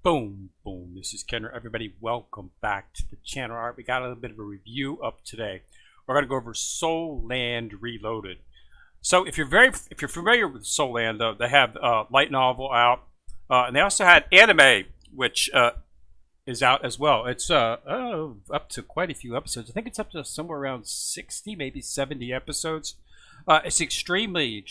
Boom, boom. This is Kenner. Everybody, welcome back to the channel. All right, we got a little bit of a review up today. We're going to go over Soul Land Reloaded. So, if you're familiar with Soul Land, they have light novel out, and they also had anime, which is out as well. It's up to quite a few episodes. I think it's up to somewhere around 60, maybe 70 episodes. It's extremely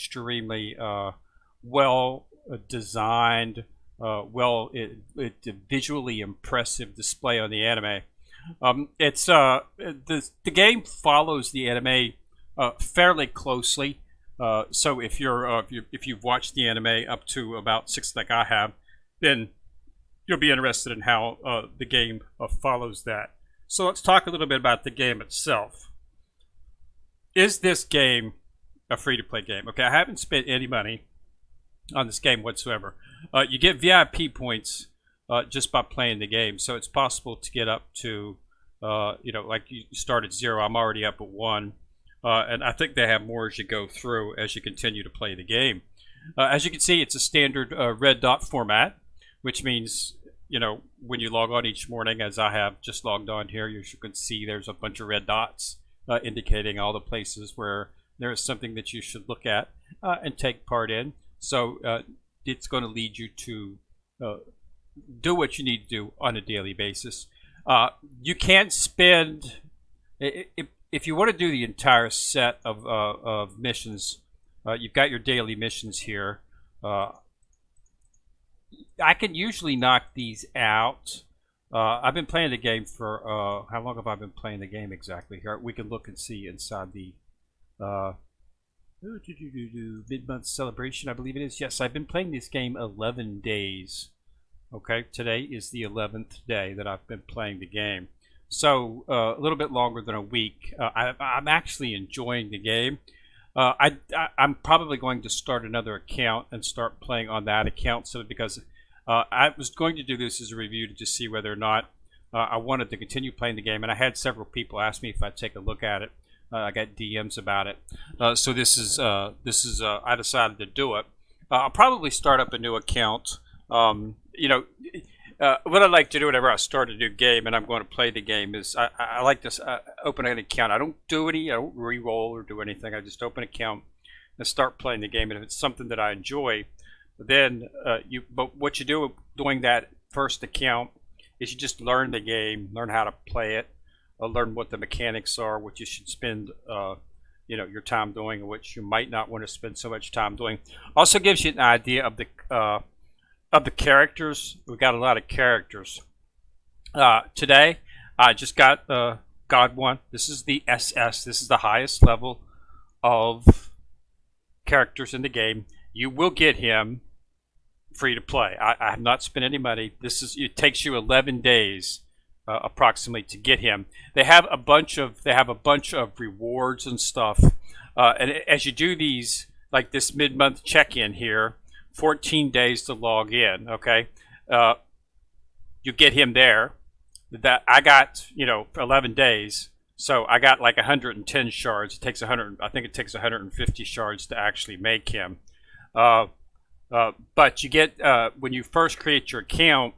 well designed. It's a visually impressive display on the anime. The game follows the anime fairly closely. So if you've watched the anime up to about 6, like I have, then you'll be interested in how the game follows that. So let's talk a little bit about the game itself. Is this game a free-to-play game? Okay, I haven't spent any money on this game whatsoever. You get VIP points just by playing the game, so it's possible to get up to, like you start at 0. I'm already up at 1, and I think they have more as you go through, as you continue to play the game. As you can see, it's a standard red dot format, which means, when you log on each morning, as I have just logged on here, you can see there's a bunch of red dots indicating all the places where there is something that you should look at and take part in. So it's going to lead you to do what you need to do on a daily basis. You can't spend, if you want to do the entire set of missions, you've got your daily missions here. I can usually knock these out. I've been playing the game for, how long have I been playing the game exactly? Here we can look and see inside the mid-month celebration, I believe it is. Yes, I've been playing this game 11 days. Okay, today is the 11th day that I've been playing the game. So, a little bit longer than a week. I'm actually enjoying the game. I'm probably going to start another account and start playing on that account, because I was going to do this as a review to just see whether or not I wanted to continue playing the game, and I had several people ask me if I'd take a look at it. I got DMs about it, so this is I decided to do it. I'll probably start up a new account. What I like to do whenever I start a new game and I'm going to play the game is I like to open an account. I don't re-roll or do anything. I just open an account and start playing the game. And if it's something that I enjoy, then but what you do doing that first account is you just learn the game, learn how to play it. Learn what the mechanics are, what you should spend your time doing, and what you might not want to spend so much time doing. Also gives you an idea of the characters. We've got a lot of characters. Today I just got God 1. This is the SS. This is the highest level of characters in the game. You will get him free to play. I have not spent any money. It takes you 11 days approximately to get him. They have a bunch of rewards and stuff, and as you do these, like this mid-month check-in here, 14 days to log in. Okay, you get him there. That I got, 11 days, so I got like 110 shards. It takes 100. I think it takes 150 shards to actually make him. But you get when you first create your account,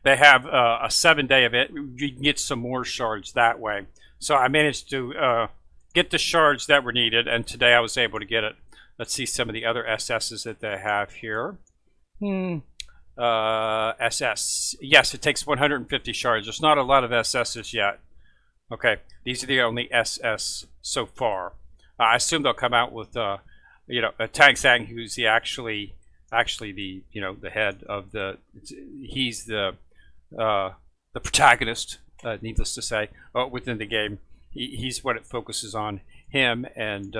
they have a 7-day event. You can get some more shards that way. So I managed to get the shards that were needed, and today I was able to get it. Let's see some of the other SSs that they have here. SS. Yes, it takes 150 shards. There's not a lot of SSs yet. Okay, these are the only SS so far. I assume they'll come out with, a Tang Sang, who's actually the the head of the. He's the protagonist, needless to say, within the game. He's what it focuses on, him, and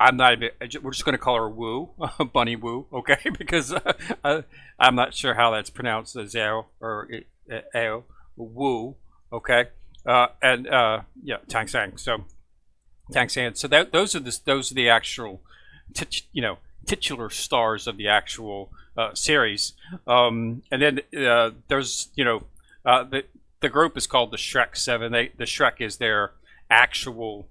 I'm not even, we're just going to call her Wu, Bunny Wu, okay, because I'm not sure how that's pronounced, Zhao or Ao, Wu, okay, and Tang Sang. So Tang Sang. So those are the actual, titular stars of the actual series, and then there's the group is called the Shrek Seven. The Shrek is their actual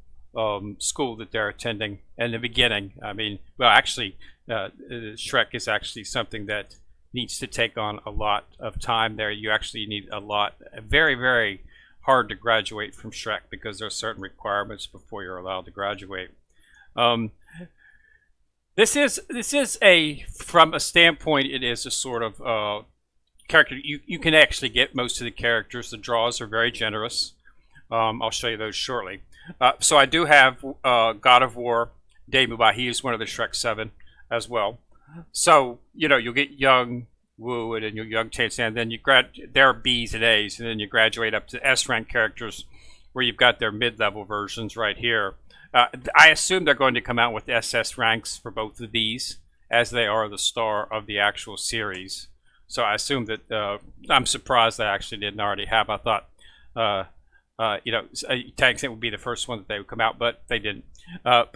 school that they're attending in the beginning. I mean, well, actually, Shrek is actually something that needs to take on a lot of time there. You actually need a lot, very, very hard to graduate from Shrek because there are certain requirements before you're allowed to graduate. Um, this is a, from a standpoint, it is a sort of character. You can actually get most of the characters. The draws are very generous. I'll show you those shortly. So I do have God of War, Dave Mubai. He is one of the Shrek 7 as well. So, you know, you'll get young Wu and then your young Chance, and then there are B's and A's, and then you graduate up to S rank characters where you've got their mid-level versions right here. I assume they're going to come out with SS ranks for both of these, as they are the star of the actual series. So I assume that, I'm surprised they actually didn't already have. I thought, you know, Tank would be the first one that they would come out, but they didn't. But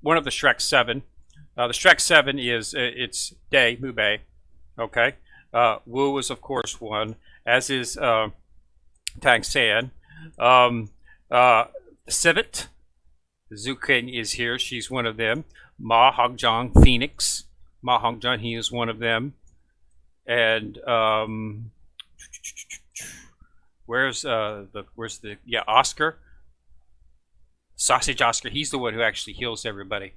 one of the Shrek 7. The Shrek 7 is, it's Day Mubei, okay? Wu is, of course, one, as is Tang San. Civet, Zuking is here. She's one of them. Ma Hongjong Phoenix. Ma Hongjong, he is one of them. And where's the Oscar? Sausage Oscar. He's the one who actually heals everybody.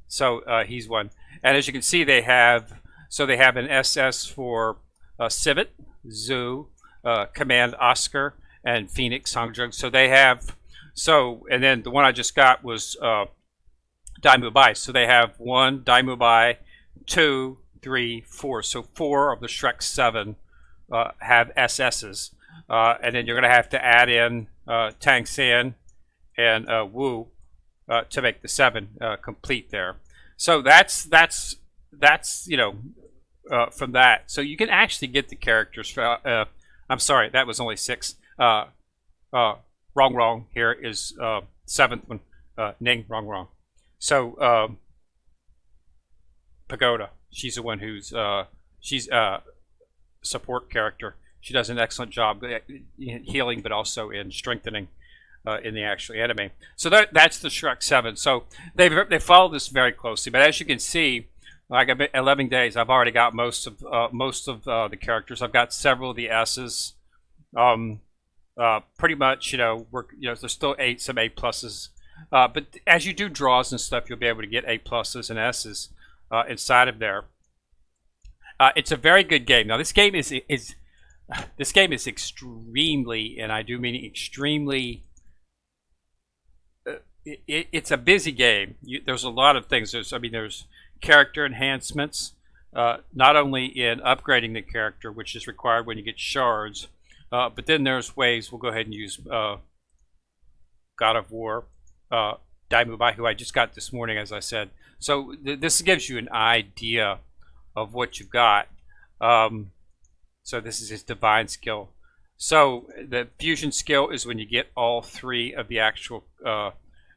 So he's one. And as you can see, they have an SS for Civet, Zoo, Command Oscar, and Phoenix Hongjong. So they have, and then the one I just got was Daimubai. So they have 1 Daimubai, 2, 3, 4. So 4 of the Shrek 7 have SSs. And then you're going to have to add in Tang San and Wu to make the 7 complete there. So that's you know, from that. So you can actually get the characters. I'm sorry, that was only 6. Wrong. Here is 7th one. Ning, wrong. So Pagoda. She's the one who's she's a support character. She does an excellent job in healing, but also in strengthening in the actual anime. So that's the Shrek 7. So they follow this very closely. But as you can see, like 11 days, I've already got most of the characters. I've got several of the S's. Pretty much, you know, there's still some A pluses. But as you do draws and stuff, you'll be able to get A pluses and S's inside of there. It's a very good game. Now this game is extremely, and I do mean extremely. It's a busy game. There's a lot of things. There's character enhancements, not only in upgrading the character, which is required when you get shards, but then there's ways. We'll go ahead and use God of War, Daimubai, who I just got this morning, as I said. So this gives you an idea of what you've got. So this is his divine skill. So the fusion skill is when you get all 3 of the actual.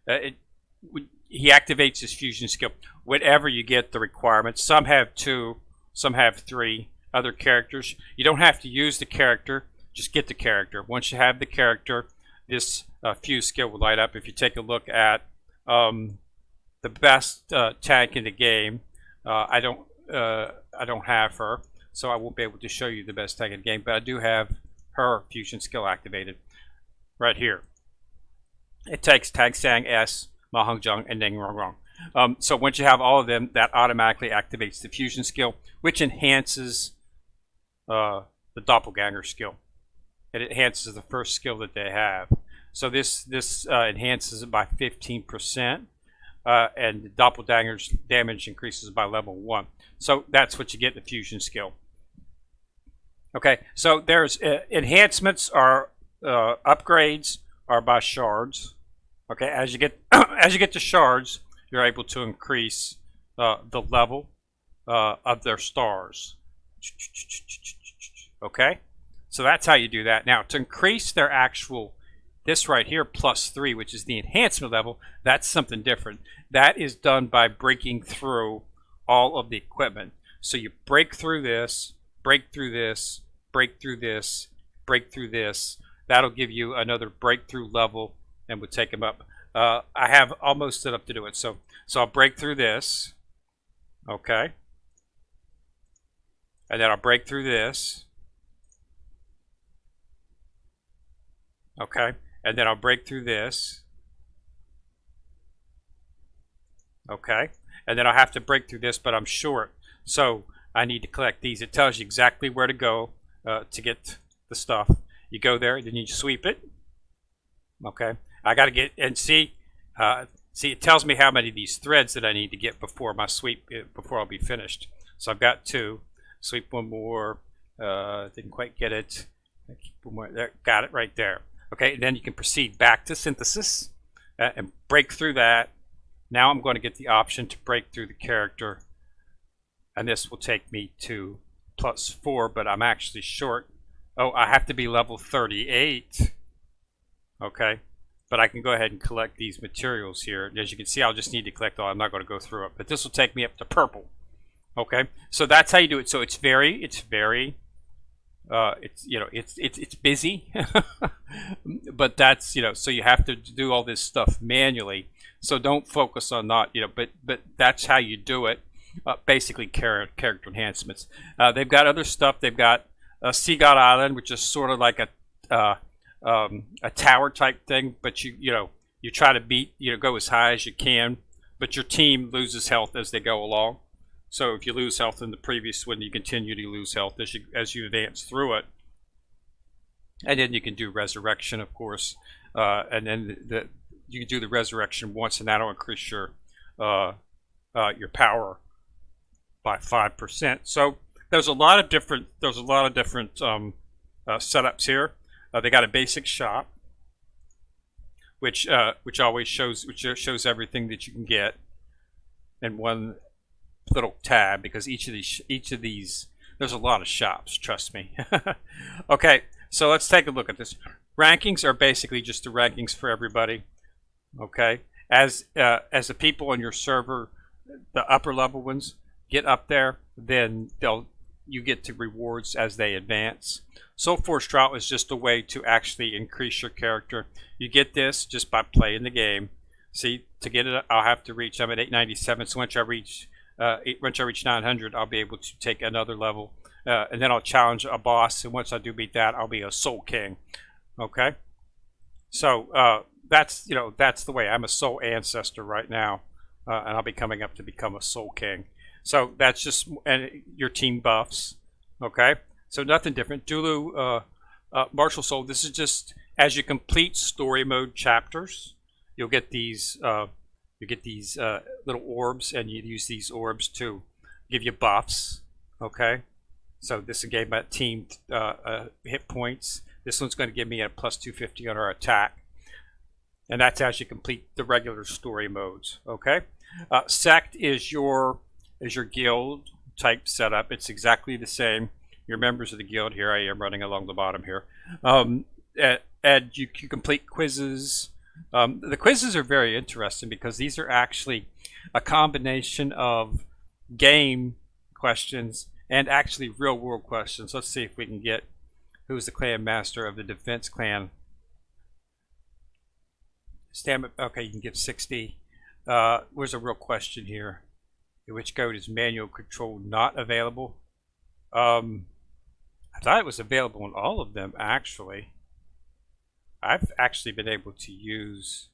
He activates his fusion skill whenever you get the requirements. Some have 2, some have 3 other characters. You don't have to use the character, just get the character. Once you have the character, this fuse skill will light up. If you take a look at the best tank in the game, I don't have her, so I won't be able to show you the best tank in the game, but I do have her fusion skill activated right here. It takes Tang Sang S, Ma Hongjong, and Ning Rong. So once you have all of them, that automatically activates the fusion skill, which enhances the doppelganger skill. It enhances the first skill that they have. So this enhances it by 15%, and the doppelganger's damage increases by level 1. So that's what you get in the fusion skill. Okay, so there's enhancements are upgrades are by shards. Okay, as you get to shards, you're able to increase the level of their stars. Okay, so that's how you do that. Now, to increase their actual, this right here, +3, which is the enhancement level, that's something different. That is done by breaking through all of the equipment. So you break through this, break through this, break through this, break through this. That'll give you another breakthrough level and would take them up. I have almost set up to do it. So I'll break through this. Okay. and then I'll break through this. Okay, and then I'll break through this. Okay, and then I'll have to break through this, but I'm short, so I need to collect these. It tells you exactly where to go to get the stuff. You go there, then you sweep it. Okay, I got to get and see. See, it tells me how many of these threads that I need to get before my sweep, before I'll be finished. So I've got 2. Sweep one more. Didn't quite get it. Keep one more. There, got it right there. Okay, and then you can proceed back to synthesis and break through that. Now I'm going to get the option to break through the character, and this will take me to +4, but I'm actually short. Oh, I have to be level 38. Okay, but I can go ahead and collect these materials here. As you can see, I'll just need to collect all. I'm not going to go through it, but this will take me up to purple. Okay, so that's how you do it. So it's very it's busy, but that's, so you have to do all this stuff manually. So don't focus on not, but that's how you do it. Basically, character enhancements. They've got other stuff. They've got Sea God Island, which is sort of like a tower type thing, but you try to beat, go as high as you can, but your team loses health as they go along. So if you lose health in the previous one, you continue to lose health as you advance through it. And then you can do resurrection, of course, and then you can do the resurrection once, and that'll increase your power by 5%. So there's a lot of different setups here. They got a basic shop, which always shows everything that you can get in one little tab, because each of these there's a lot of shops, trust me. Okay, so let's take a look at this. Rankings are basically just the rankings for everybody. Okay, as the people on your server, the upper level ones, get up there, then you get to rewards as they advance. Soul Force Drought is just a way to actually increase your character. You get this just by playing the game. See, to get it, I'll have to reach. I'm at 897. So once I reach 900, I'll be able to take another level, and then I'll challenge a boss. And once I do beat that, I'll be a Soul King. Okay, so that's the way. I'm a Soul Ancestor right now, and I'll be coming up to become a Soul King. So that's just, and your team buffs. Okay, so nothing different. Dulu, Martial Soul. This is just as you complete story mode chapters, you'll get these. You get these little orbs, and you use these orbs to give you buffs. Okay, so this gave my team hit points. This one's going to give me a +250 on our attack, and that's as you complete the regular story modes. Okay, Sect is your guild type setup. It's exactly the same. You're members of the guild. Here I am running along the bottom here, and you complete quizzes. The quizzes are very interesting because these are actually a combination of game questions and actually real world questions. Let's see if we can get who's the clan master of the defense clan. Okay, you can give 60. Where's a real question here? Which code is manual control not available? I thought it was available on all of them, actually. I've actually been able to use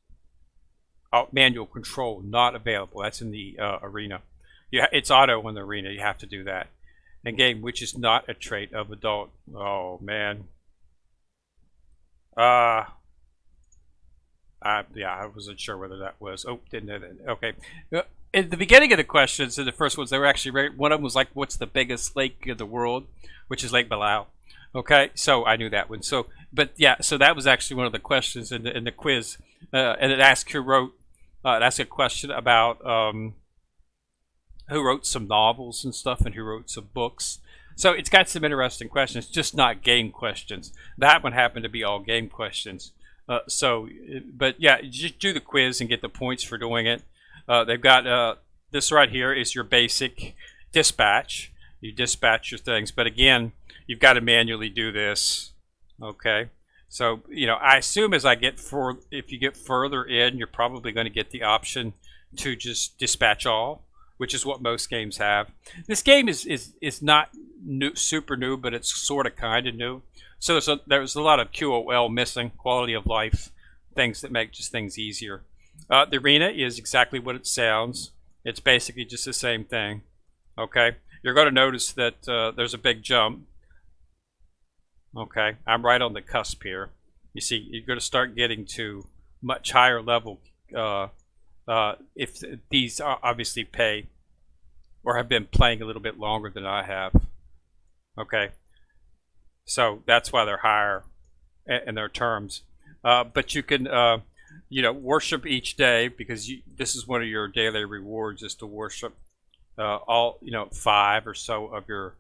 manual control not available. That's in the arena. Yeah, it's auto in the arena. You have to do that. And game, which is not a trait of adult. Oh man. Yeah, I wasn't sure whether that was. Oh, didn't know that. Okay. In the beginning of the questions, in the first ones, they were actually one of them was like, "What's the biggest lake in the world?" Which is Lake Balau. Okay, so I knew that one. So, but yeah, so that was actually one of the questions in the quiz, and it asked who wrote. It asked a question about who wrote some novels and stuff, and who wrote some books. So it's got some interesting questions, just not game questions. That one happened to be all game questions. But yeah, just do the quiz and get the points for doing it. They've got this right here is your basic dispatch. You dispatch your things, but again, you've got to manually do this. Okay, so I assume as I get if you get further in, you're probably going to get the option to just dispatch all. which is what most games have. This game is not new, super new, but it's sort of kind of new. So there's a lot of QOL missing, quality of life, things that make just things easier. The arena is exactly what it sounds. It's basically just the same thing. Okay, you're going to notice that there's a big jump. Okay, I'm right on the cusp here. You see, you're going to start getting to much higher level if these obviously pay or have been playing a little bit longer than I have. Okay, so that's why they're higher in their terms. But you can, worship each day, because this is one of your daily rewards, is to worship all 5 or so of your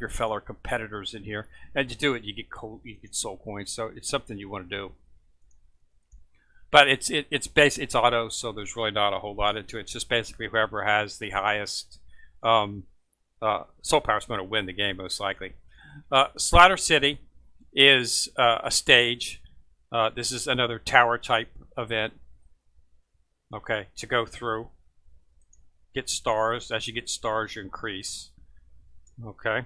fellow competitors in here. And to do it, you get soul coins. So it's something you want to do. But it's auto, so there's really not a whole lot into it. It's just basically whoever has the highest soul power is going to win the game, most likely. Slaughter City is a stage. This is another tower type event. Okay, to go through. Get stars. As you get stars, you increase. Okay.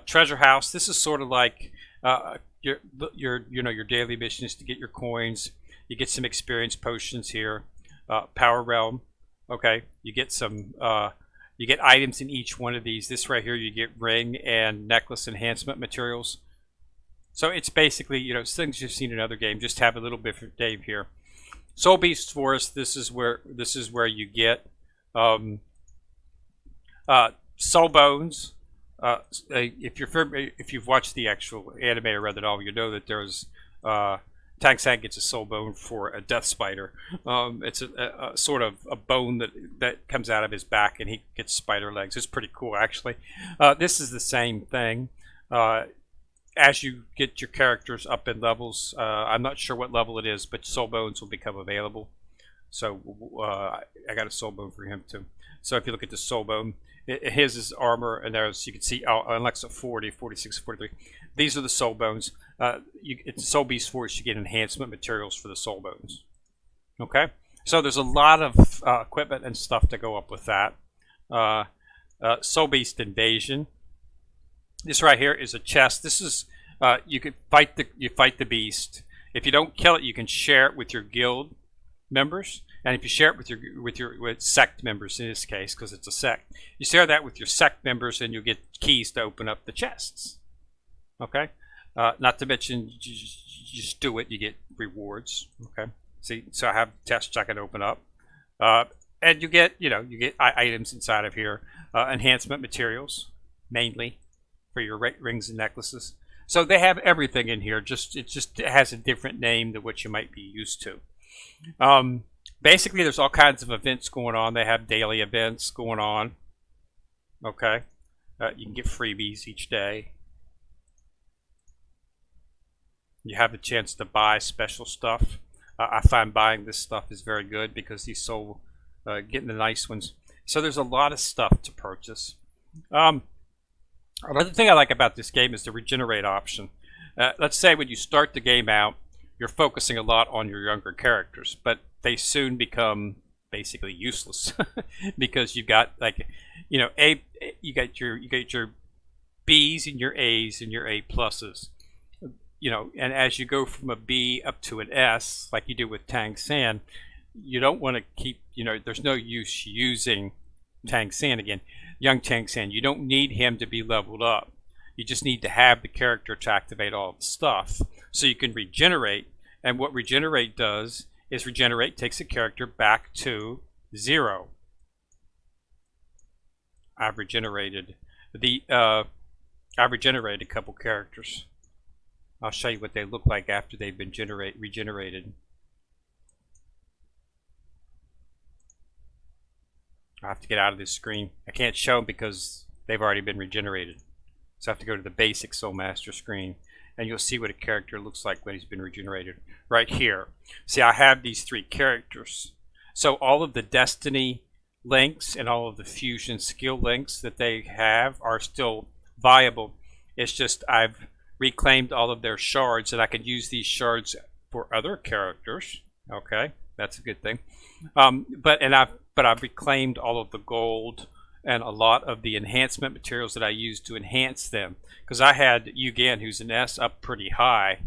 Treasure House. This is sort of like your daily mission is to get your coins. You get some experience potions here. Power Realm. Okay. You get some. You get items in each one of these. This right here, you get ring and necklace enhancement materials. So it's basically, things you've seen in other games. Just have a little bit of Dave here. Soul Beast Forest. This is where you get soul bones. If you've watched the actual anime or read the novel, you know that there's Tang San gets a soul bone for a death spider. It's a sort of a bone that comes out of his back, and he gets spider legs. It's pretty cool, actually. This is the same thing. As you get your characters up in levels, I'm not sure what level it is, but soul bones will become available. So I got a soul bone for him too. So if you look at the soul bone, his is armor, and there's, you can see Alexa 40, 46, 43. These are the soul bones. It's Soul Beast Force. You get enhancement materials for the soul bones. Okay, so there's a lot of equipment and stuff to go up with that. Soul Beast Invasion. This right here is a chest. This is you fight the beast. If you don't kill it, you can share it with your guild members, and if you share it with sect members, in this case, because it's a sect, you share that with your sect members, and you'll get keys to open up the chests. Okay, not to mention you just do it, you get rewards. Okay, see, so I have tests I can open up, and you get items inside of here, enhancement materials mainly for your rings and necklaces. So they have everything in here. It has a different name than what you might be used to. Basically, there's all kinds of events going on. They have daily events going on. Okay, you can get freebies each day. You have the chance to buy special stuff. I find buying this stuff is very good because he's so getting the nice ones. So there's a lot of stuff to purchase. Another thing I like about this game is the regenerate option. Let's say when you start the game out, you're focusing a lot on your younger characters, but they soon become basically useless because you've got you got your B's and your A's and your A pluses. And as you go from a B up to an S, like you do with Tang San, you don't want to keep, there's no use using Tang San again. Young Tang San, you don't need him to be leveled up. You just need to have the character to activate all the stuff. So you can regenerate, and what regenerate does is regenerate takes a character back to 0. I've regenerated a couple characters. I'll show you what they look like after they've been regenerated. I have to get out of this screen. I can't show them because they've already been regenerated. So I have to go to the basic Soul Master screen, and you'll see what a character looks like when he's been regenerated. Right here. See, I have these 3 characters. So all of the Destiny links and all of the Fusion skill links that they have are still viable. It's just I've reclaimed all of their shards, and I can use these shards for other characters. Okay, that's a good thing. But I've reclaimed all of the gold, and a lot of the enhancement materials that I used to enhance them. Because I had Yugan, who's an S, up pretty high.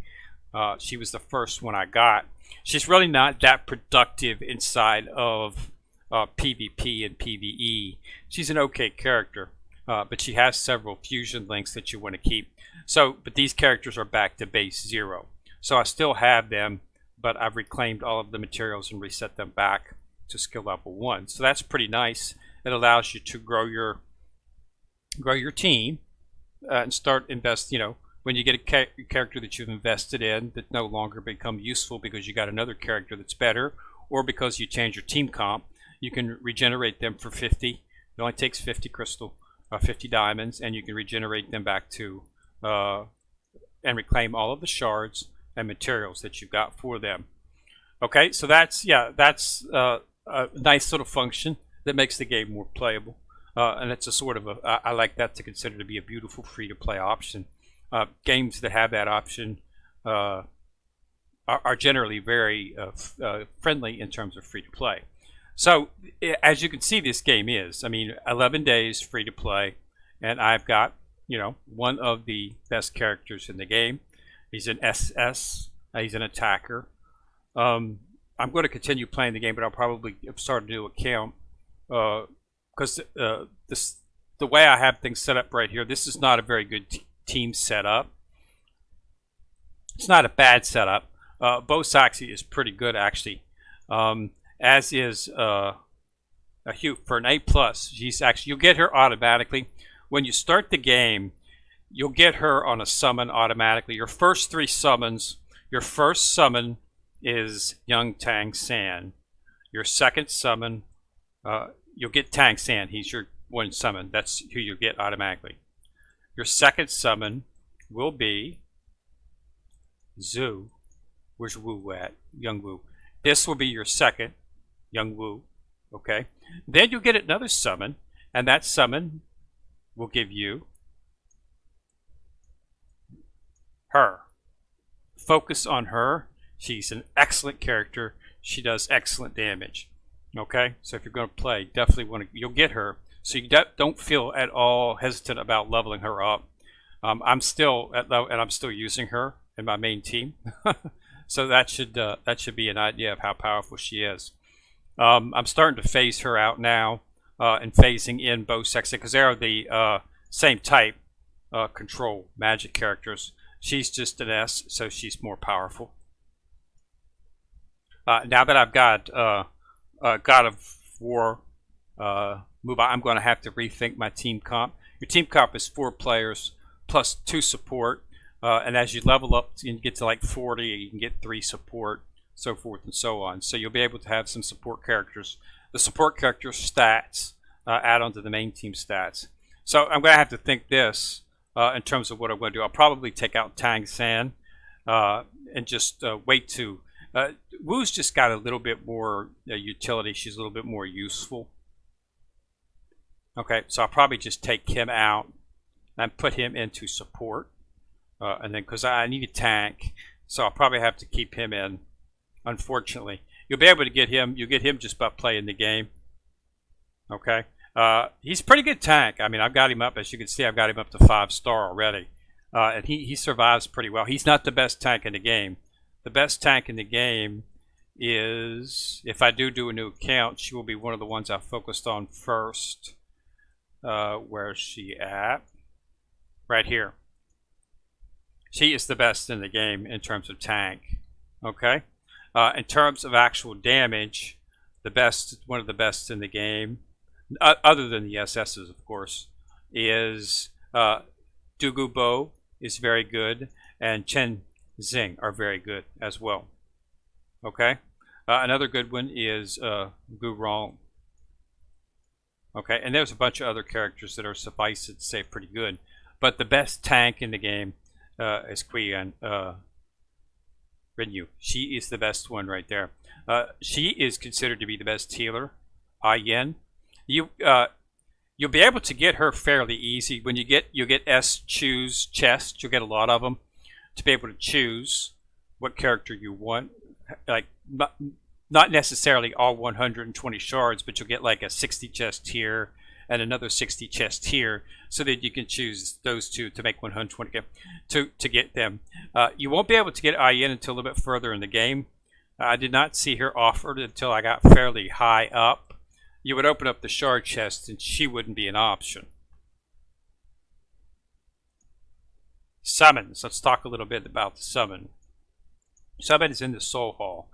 She was the first one I got. She's really not that productive inside of PvP and PvE. She's an okay character, but she has several fusion links that you want to keep. So, but these characters are back to base 0. So I still have them, but I've reclaimed all of the materials and reset them back to skill level 1. So that's pretty nice. It allows you to grow your team and start invest. You know, when you get a character that you've invested in that no longer become useful because you got another character that's better, or because you change your team comp, you can regenerate them for 50. It only takes 50 crystal, 50 diamonds, and you can regenerate them back to and reclaim all of the shards and materials that you've got for them. Okay, so that's a nice little function that makes the game more playable, and it's a sort of I like that to consider to be a beautiful free-to-play option. Games that have that option are generally very friendly in terms of free-to-play. So as you can see, this game is, I mean, 11 days free-to-play, and I've got, you know, one of the best characters in the game. He's an SS. He's an attacker. I'm going to continue playing the game, but I'll probably start a new account because the way I have things set up right here, this is not a very good team setup. It's not a bad setup. Bo Saxy is pretty good, actually, as is Hugh. For an A+, she's actually, you'll get her automatically. When you start the game, you'll get her on a summon automatically. Your first 3 summons, your first summon is Young Tang San. Your second summon, you'll get Tang San. He's your one summon. That's who you get automatically. Your second summon will be Zhu. Where's Wu at? Young Wu. This will be your second, Young Wu. Okay. Then you'll get another summon, and that summon will give you her. Focus on her. She's an excellent character. She does excellent damage. Okay, so if you're going to play, definitely you'll get her. So you don't feel at all hesitant about leveling her up. I'm still at level, and I'm still using her in my main team. So that should be an idea of how powerful she is. I'm starting to phase her out now, and phasing in Bo Saxy because they are the same type control magic characters. She's just an S, so she's more powerful. Now that I've got God of War move, I'm going to have to rethink my team comp. Your team comp is 4 players plus 2 support, and as you level up and get to like 40, you can get 3 support, so forth and so on. So you'll be able to have some support characters. The support character stats add on to the main team stats. So I'm going to have to think this in terms of what I'm going to do. I'll probably take out Tang San and just wait to. Wu's just got a little bit more utility. She's a little bit more useful. Okay, so I'll probably just take him out and put him into support. And then, because I need a tank, so I'll probably have to keep him in, unfortunately. You'll be able to get him. You'll get him just by playing the game. Okay. He's a pretty good tank. I mean, I've got him up, as you can see, I've got him up to 5-star already. And he survives pretty well. He's not the best tank in the game. The best tank in the game is, if I do a new account, she will be one of the ones I focused on first. Where's she at? Right here. She is the best in the game in terms of tank. Okay? In terms of actual damage, the best, one of the best in the game, other than the SSs, of course, is Dugu Bo is very good, and Chen Xing are very good as well. Okay? Another good one is Gu Rong. Okay, and there's a bunch of other characters that are, suffice it to say, pretty good. But the best tank in the game is Qian Renyu. She is the best one right there. She is considered to be the best healer. Yen. You'll be able to get her fairly easy. When you get S choose chest, you'll get a lot of them to be able to choose what character you want. Like not necessarily all 120 shards, but you'll get like a 60 chest here, and another 60 chests here, so that you can choose those two to make 120 to get them. You won't be able to get IN until a little bit further in the game. I did not see her offered until I got fairly high up. You would open up the shard chest and she wouldn't be an option. Summons. Let's talk a little bit about the summon. Summon is in the Soul Hall.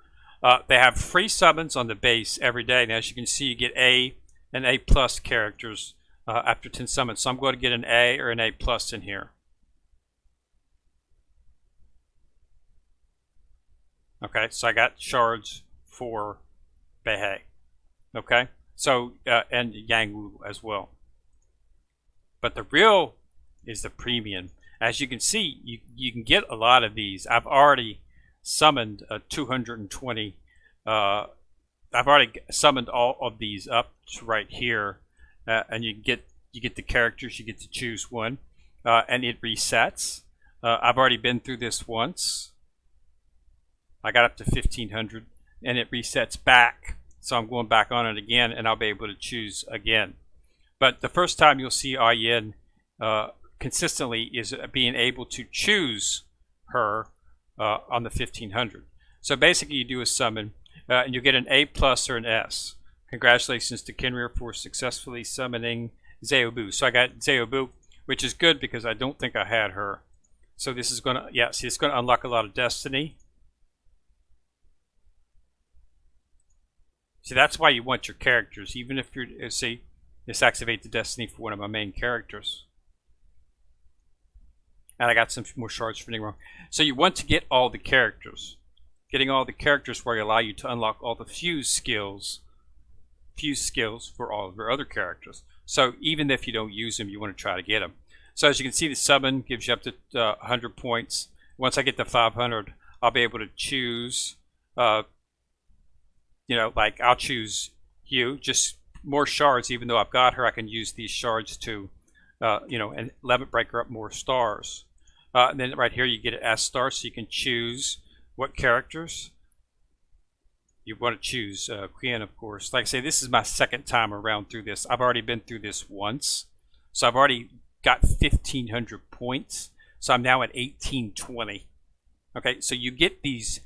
They have free summons on the base every day, and as you can see, you get A and A plus characters after 10 summons. So I'm going to get an A or an A plus in here. Okay, so I got shards for Behe. Okay, so and Yang Wu as well. But the real is the premium. As you can see, you can get a lot of these. I've already summoned 220. I've already summoned all of these up to right here, and you get the characters. You get to choose one, and it resets. I've already been through this once. I got up to 1500, and it resets back. So I'm going back on it again, and I'll be able to choose again. But the first time you'll see Ayin consistently is being able to choose her on the 1500. So basically you do a summon, and you get an A plus or an S. Congratulations to Kenrir for successfully summoning Zeobu. So I got Zeobu, which is good because I don't think I had her. So this is going to, yeah, see, it's going to unlock a lot of destiny. See, that's why you want your characters, even if you're, see, this activate the destiny for one of my main characters. And I got some more shards for Ningguang. So you want to get all the characters. Getting all the characters will allow you to unlock all the fuse skills for all of your other characters. So even if you don't use them, you want to try to get them. So as you can see, the summon gives you up to 100 points. Once I get to 500, I'll be able to choose, you know, like I'll choose you, just more shards. Even though I've got her, I can use these shards to, you know, and Limit Breaker up more stars. And then right here you get an S star, so you can choose what characters you want to choose. Queen, of course. Like I say, this is my second time around through this. I've already been through this once, so I've already got 1,500 points. So I'm now at 1,820. Okay, so you get these.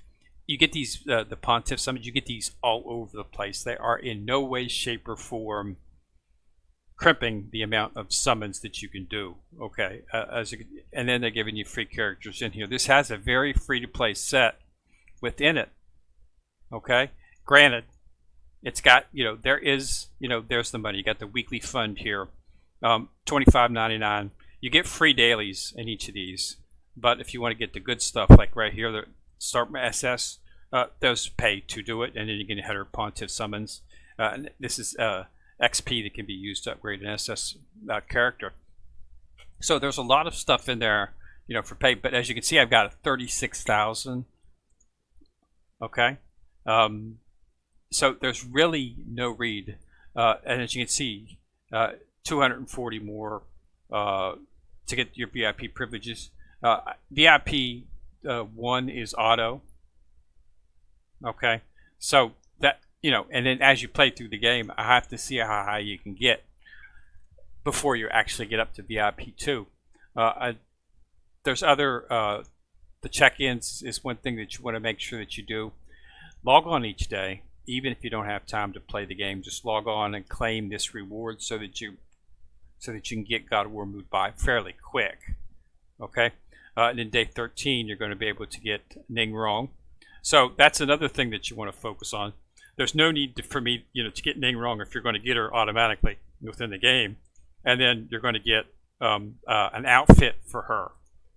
You get these, the Pontiff summons, you get these all over the place. They are in no way, shape, or form crimping the amount of summons that you can do. Okay, and then they're giving you free characters in here. This has a very free-to-play set within it. Okay, granted, it's got, you know, there is, you know, there's the money. You got the weekly fund here, $25.99. You get free dailies in each of these. But if you want to get the good stuff, like right here, the Start SS, those pay to do it, and then you can head her Pontiff summons. And this is XP that can be used to upgrade an SS character. So there's a lot of stuff in there, you know, for pay. But as you can see, I've got 36,000. Okay, so there's really no read, and as you can see, 240 more to get your VIP privileges. VIP 1 is auto. Okay, so that, you know, and then as you play through the game, I have to see how high you can get before you actually get up to VIP 2. There's other, the check-ins is one thing that you want to make sure that you do. Log on each day, even if you don't have time to play the game. Just log on and claim this reward so that you can get God of War Mood Buy fairly quick. Okay, and then day 13, you're going to be able to get Ningguang. So that's another thing that you want to focus on. There's no need for me, you know, to get Ningguang if you're going to get her automatically within the game, and then you're going to get an outfit for her.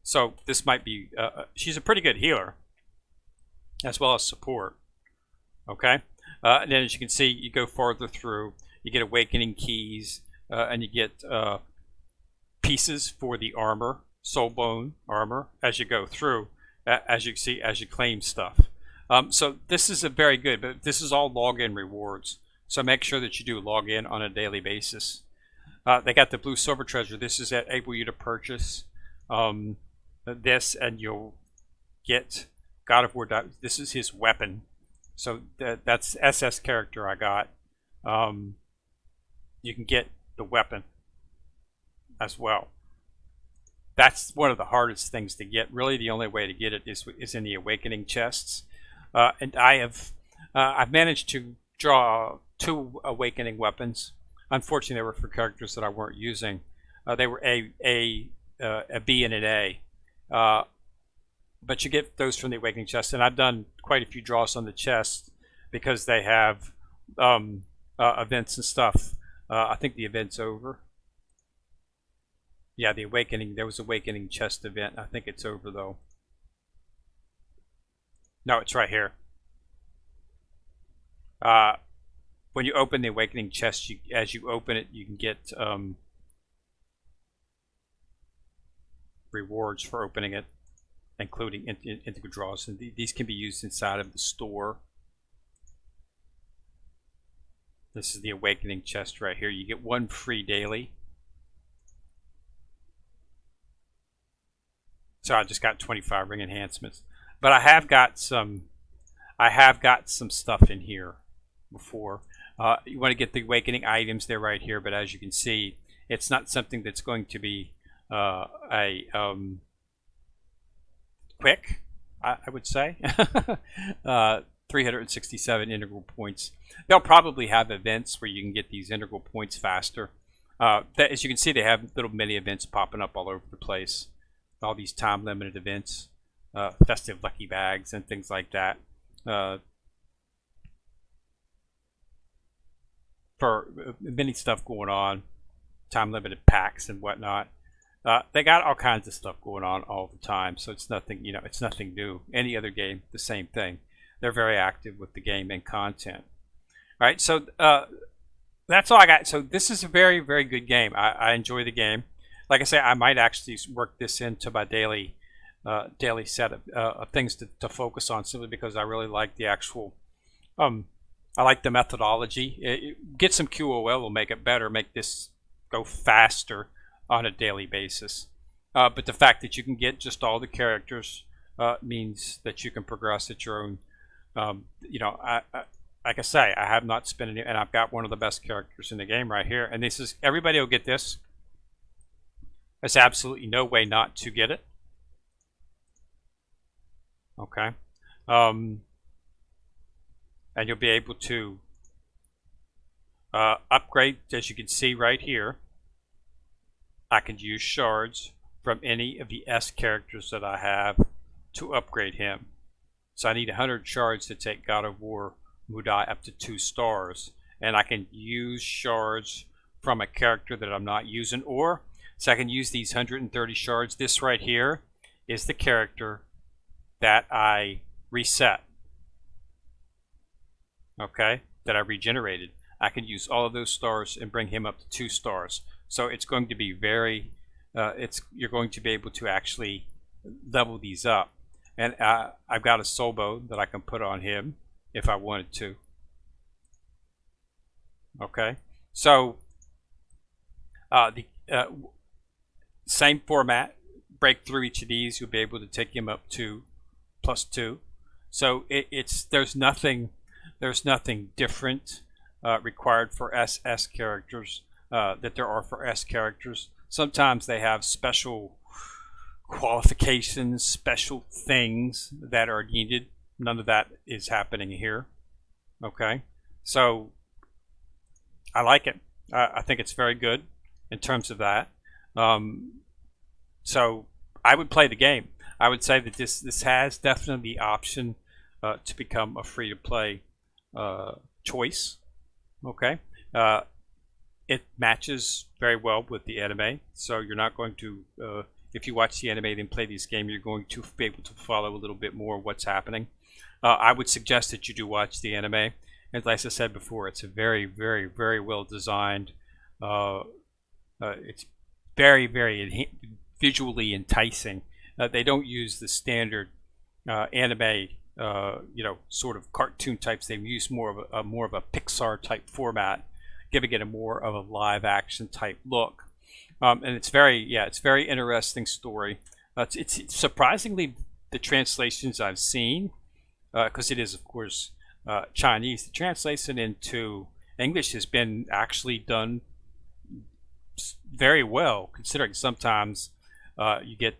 So this might be, she's a pretty good healer, as well as support. Okay, and then as you can see, you go farther through, you get awakening keys, and you get pieces for the armor, soul bone armor, as you go through, as you see, as you claim stuff. So this is a very good, but this is all login rewards. So make sure that you do log in on a daily basis. They got the blue silver treasure. This is able you to purchase this, and you'll get God of War. This is his weapon. So that's SS character I got. You can get the weapon as well. That's one of the hardest things to get. Really, the only way to get it is in the awakening chests. And I've managed to draw 2 awakening weapons. Unfortunately, they were for characters that I weren't using. They were a B, and an A. But you get those from the awakening chest, and I've done quite a few draws on the chest because they have events and stuff. I think the event's over. Yeah, the awakening. There was awakening chest event. I think it's over though. No, it's right here. When you open the awakening chest, as you open it, you can get rewards for opening it, including integral draws, and these can be used inside of the store. This is the awakening chest right here. You get 1 free daily. So I just got 25 ring enhancements, but I have got some stuff in here before. You want to get the awakening items, they're right here, but as you can see, it's not something that's going to be quick, I would say. 367 integral points. They'll probably have events where you can get these integral points faster. As you can see, they have little mini events popping up all over the place. All these time limited events, festive lucky bags and things like that. For many stuff going on, time limited packs and whatnot. They got all kinds of stuff going on all the time, so it's nothing, it's nothing new. Any other game, the same thing. They're very active with the game and content. All right, so that's all I got. So this is a very, very good game. I enjoy the game. Like I say, I might actually work this into my daily set of things to focus on, simply because I really like the actual. I like the methodology. Get some QOL will make it better, make this go faster on a daily basis. But the fact that you can get just all the characters means that you can progress at your own. Like I say, I have not spent any, and I've got one of the best characters in the game right here. And this is, everybody will get this. There's absolutely no way not to get it. Okay. And you'll be able to upgrade, as you can see right here. I can use shards from any of the S characters that I have to upgrade him. So I need 100 shards to take God of War Mudai up to 2 stars. And I can use shards from a character that I'm not using, or so I can use these 130 shards. This right here is the character that I reset. Okay, that I regenerated. I can use all of those stars and bring him up to 2 stars. So it's going to be very, you're going to be able to actually level these up. And I've got a soul bow that I can put on him if I wanted to. Okay, so the same format, break through each of these, you'll be able to take him up to +2. So there's nothing different required for SS characters that there are for S characters. Sometimes they have special qualifications, special things that are needed. None of that is happening here. Okay, so I like it. I think it's very good in terms of that. So I would play the game. I would say that this has definitely the option to become a free-to-play choice. Okay, it matches very well with the anime, so you're not going to, if you watch the anime and play this game, you're going to be able to follow a little bit more what's happening. I would suggest that you do watch the anime. As I said before, it's a very, very, very well designed. It's very, very visually enticing. They don't use the standard anime, sort of cartoon types. They use more of a Pixar type format, giving it a more of a live action type look. And it's very interesting story. It's surprisingly the translations I've seen, because it is of course Chinese. The translation into English has been actually done very well, considering sometimes you get,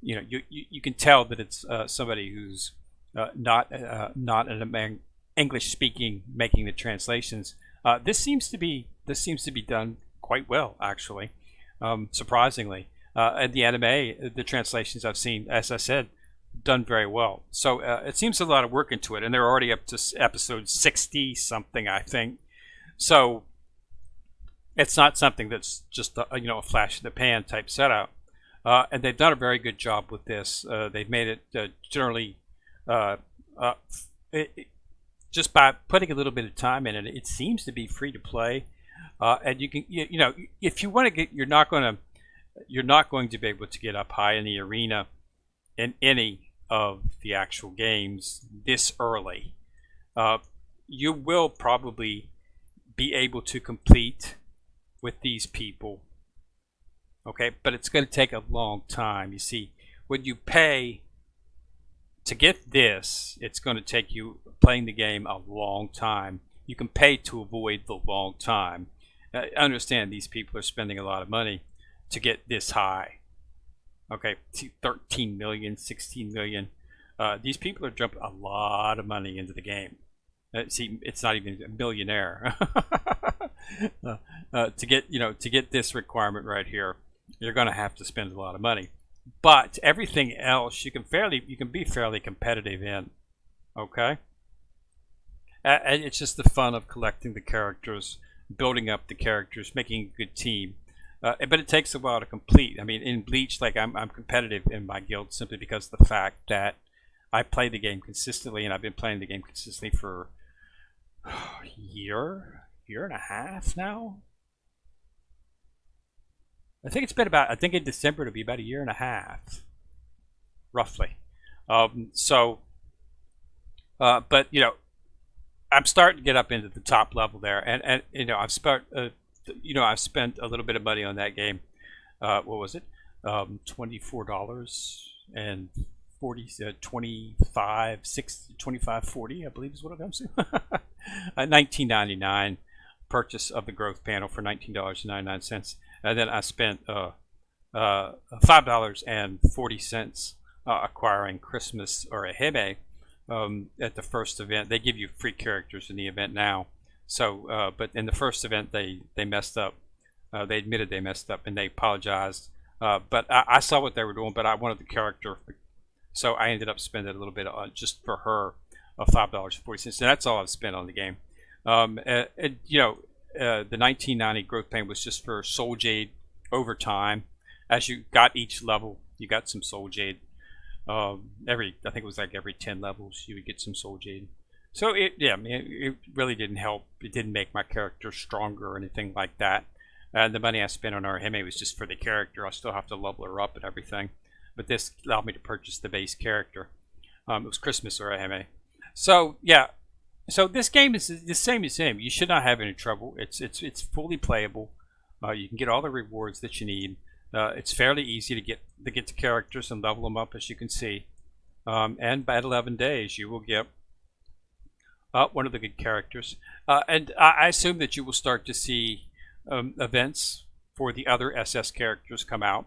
you can tell that it's somebody who's not an English speaking making the translations. This seems to be done quite well, actually, surprisingly. And the anime, the translations I've seen, as I said, done very well. So it seems a lot of work into it, and they're already up to episode 60 something, I think. So it's not something that's just a flash in the pan type setup. And they've done a very good job with this. They've made it generally just by putting a little bit of time in it. It seems to be free to play, and you can if you want to get, you're not going to be able to get up high in the arena in any of the actual games this early. You will probably be able to complete with these people, okay, but it's going to take a long time. You see, when you pay to get this, it's going to take you playing the game a long time. You can pay to avoid the long time. I understand these people are spending a lot of money to get this high. Okay, 13 million, 16 million. These people are dumping a lot of money into the game. See, it's not even a millionaire. To get this requirement right here, you're going to have to spend a lot of money. But everything else you can be fairly competitive in. Okay, and it's just the fun of collecting the characters, building up the characters, making a good team. But it takes a while to complete. I mean, in Bleach, like I'm competitive in my guild simply because of the fact that I play the game consistently, and I've been playing the game consistently for a year and a half now. I think it's been about, I think in December it'll be about a year and a half, roughly. But I'm starting to get up into the top level there, and I've spent a little bit of money on that game. What was it? $24 and 25.40, I believe is what it comes to. $19.99 purchase of the growth panel for $19.99, and then I spent $5.40 acquiring Christmas or a Hebe at the first event. They give you free characters in the event now. So, but in the first event, they messed up. They admitted they messed up and they apologized. But I saw what they were doing, but I wanted the character, so I ended up spending a little bit just for her of $5.40, and that's all I've spent on the game. The 1990 growth pain was just for Soul Jade over time. As you got each level, you got some Soul Jade. I think it was like every 10 levels you would get some Soul Jade. So it really didn't help. It didn't make my character stronger or anything like that. And the money I spent on our Hime was just for the character. I still have to level her up and everything. But this allowed me to purchase the base character. It was Christmas or Hime. So yeah. So this game is the same as him. You should not have any trouble. It's fully playable. You can get all the rewards that you need. It's fairly easy to get the characters and level them up, as you can see. And by 11 days, you will get one of the good characters. And I assume that you will start to see events for the other SS characters come out,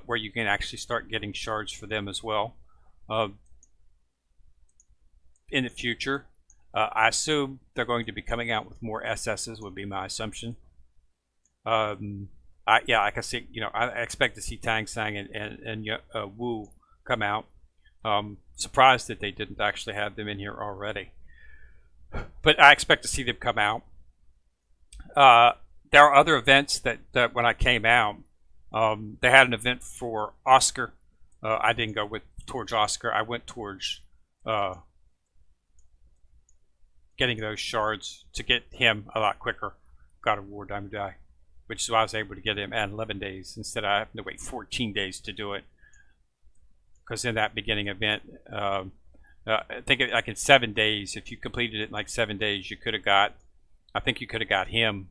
where you can actually start getting shards for them as well in the future. I assume they're going to be coming out with more SSs, would be my assumption. Like I see, I expect to see Tang Sang and Wu come out. Surprised that they didn't actually have them in here already, but I expect to see them come out. There are other events that when I came out, they had an event for Oscar. I didn't go towards Oscar. I went towards getting those shards to get him a lot quicker. God of War Diamond Die, which is why I was able to get him at 11 days instead of having to wait 14 days to do it. Because in that beginning event, I think like in 7 days, if you completed it in like 7 days, you could have got, I think you could have got him.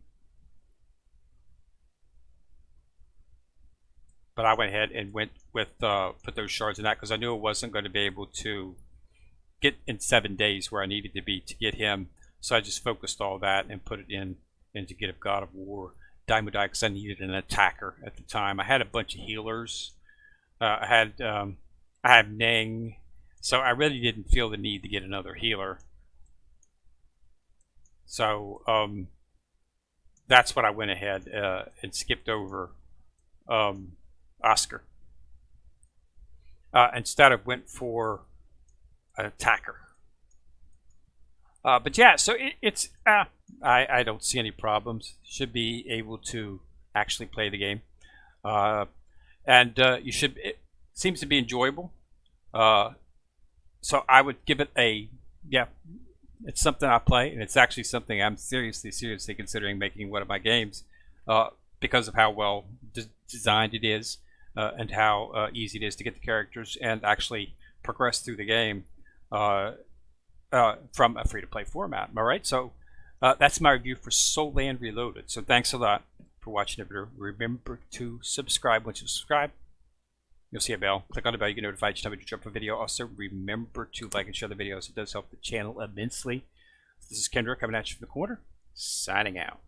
But I went ahead and went with put those shards in that because I knew I wasn't going to be able to get in 7 days where I needed to be to get him. So I just focused all that and put it in to get a God of War Daimyo die because I needed an attacker at the time. I had a bunch of healers. I had Ning, so I really didn't feel the need to get another healer. So that's what I went ahead and skipped over Oscar. Instead, I went for an attacker. But yeah, so it's I don't see any problems. Should be able to actually play the game, and you should. It seems to be enjoyable. So I would give it a yeah. It's something I play, and it's actually something I'm seriously considering making one of my games, because of how well designed it is, and how easy it is to get the characters and actually progress through the game. From a free-to-play format. All right, so that's my review for Soul Land Reloaded. So thanks a lot for watching the video. Remember to subscribe. Once you subscribe, you'll see a bell. Click on the bell. You get notified each time we drop a video. Also, remember to like and share the videos. It does help the channel immensely. This is Kendra coming at you from the corner, signing out.